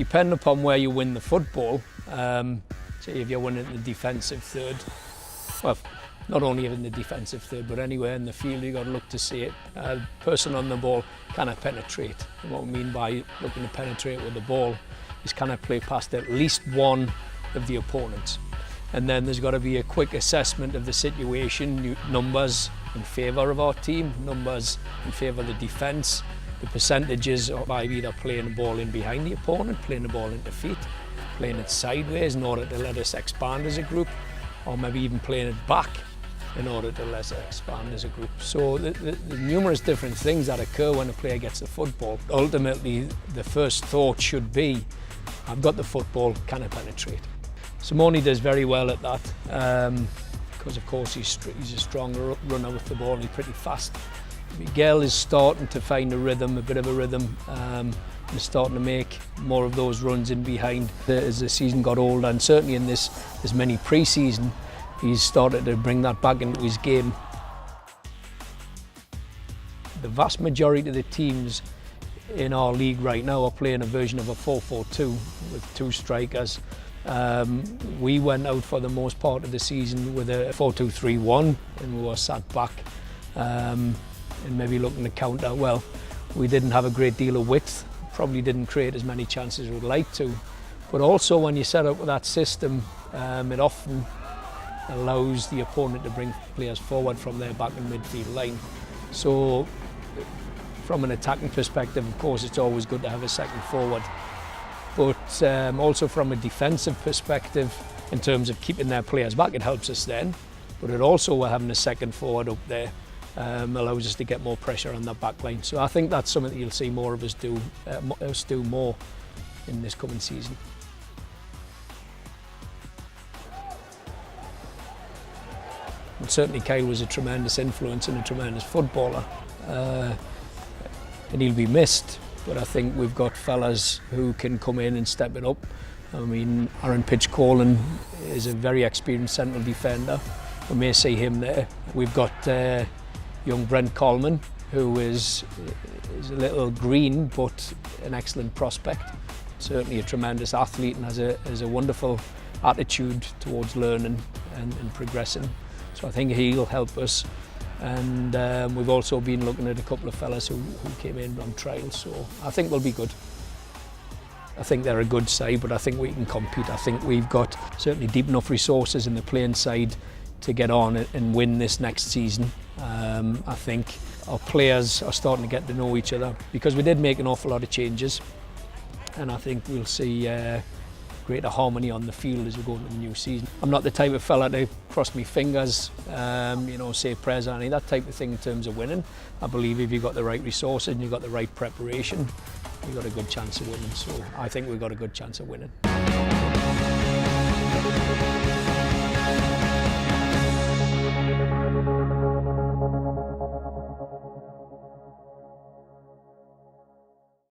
depending upon where you win the football, say if you're winning the defensive third, well, not only in the defensive third, but anywhere in the field, you've got to look to see it. Person on the ball, can I penetrate? And what we mean by looking to penetrate with the ball is can I play past at least one of the opponents? And then there's got to be a quick assessment of the situation, numbers in favour of our team, numbers in favour of the defence, the percentages of either playing the ball in behind the opponent, playing the ball into feet, playing it sideways in order to let us expand as a group, or maybe even playing it back in order to let us expand as a group. So the numerous different things that occur when a player gets the football. Ultimately, the first thought should be, I've got the football, can I penetrate? Simone does very well at that, because of course he's a strong runner with the ball and he's pretty fast. Miguel is starting to find a rhythm, a bit of a rhythm, and starting to make more of those runs in behind as the season got older, and certainly in this mini pre-season, he's started to bring that back into his game. The vast majority of the teams in our league right now are playing a version of a 4-4-2 with two strikers. We went out for the most part of the season with a 4-2-3-1 and we were sat back and maybe looking to counter. Well, we didn't have a great deal of width, probably didn't create as many chances as we'd like to, but also when you set up with that system, it often allows the opponent to bring players forward from their back and midfield line. So from an attacking perspective, of course, it's always good to have a second forward. But also from a defensive perspective, in terms of keeping their players back, it helps us then. But it also, having a second forward up there, allows us to get more pressure on that back line. So I think that's something that you'll see more of us do more in this coming season. And certainly Kyle was a tremendous influence and a tremendous footballer. And he'll be missed. But I think we've got fellas who can come in and step it up. I mean, Aaron Pitch-Colin is a very experienced central defender. We may see him there. We've got young Brent Coleman, who is a little green, but an excellent prospect. Certainly a tremendous athlete and has a wonderful attitude towards learning and progressing. So I think he'll help us. And we've also been looking at a couple of fellas who came in on trial, so I think we'll be good. I think they're a good side, but I think we can compete. I think we've got certainly deep enough resources in the playing side to get on and win this next season. I think our players are starting to get to know each other because we did make an awful lot of changes, and I think we'll see greater harmony on the field as we go into the new season. I'm not the type of fella to cross my fingers, say prayers or any that type of thing in terms of winning. I believe if you've got the right resources and you've got the right preparation, you've got a good chance of winning. So I think we've got a good chance of winning.